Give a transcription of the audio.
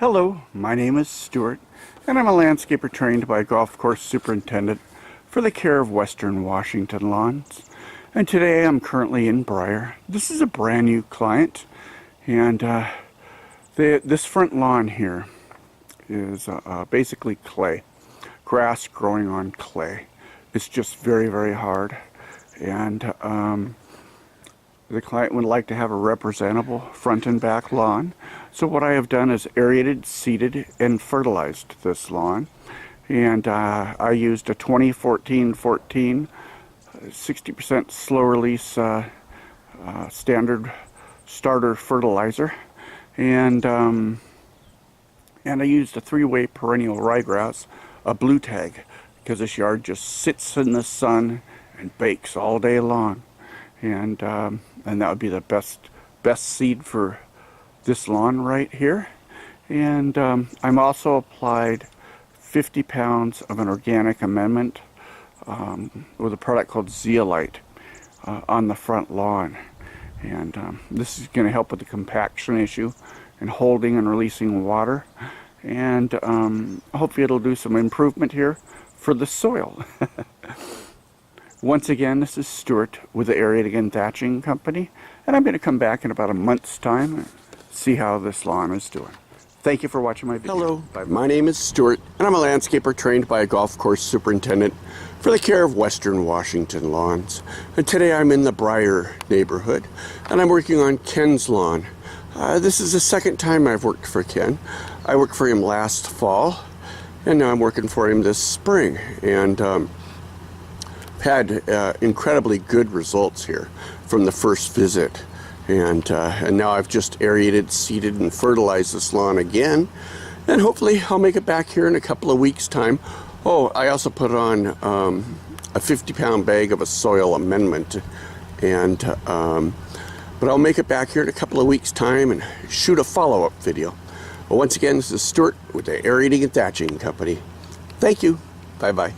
Hello, my name is Stuart, and I'm a landscaper trained by a golf course superintendent for the care of Western Washington lawns. And today I'm currently in Brier. This is a brand new client, and this front lawn here is basically clay, grass growing on clay. It's just very, very hard, and the client would like to have a representable front and back lawn. So what I have done is aerated, seeded, and fertilized this lawn. And I used a 20-14-14 60% slow release standard starter fertilizer. And I used a 3-way perennial ryegrass, a blue tag, because this yard just sits in the sun and bakes all day long. And that would be the best seed for this lawn right here. And I'm also applied 50 pounds of an organic amendment with a product called zeolite on the front lawn. And this is going to help with the compaction issue and holding and releasing water. And hopefully it'll do some improvement here for the soil. Once again, this is Stuart with the Aerating-Thatching company, and I'm going to come back in about a month's time and see how this lawn is doing. Thank you for watching my video. Hello, my name is Stuart, and I'm a landscaper trained by a golf course superintendent for the care of Western Washington lawns. And today I'm in the Brier neighborhood, and I'm working on Ken's lawn. This is the second time I've worked for Ken. I worked for him last fall, and now I'm working for him this spring. And had incredibly good results here from the first visit, and now I've just aerated, seeded, and fertilized this lawn again, and hopefully I'll make it back here in a couple of weeks' time. Oh, I also put on a 50-pound bag of a soil amendment, and but I'll make it back here in a couple of weeks' time and shoot a follow-up video. But once again, this is Stuart with the Aerating-Thatching company. Thank you. Bye-bye.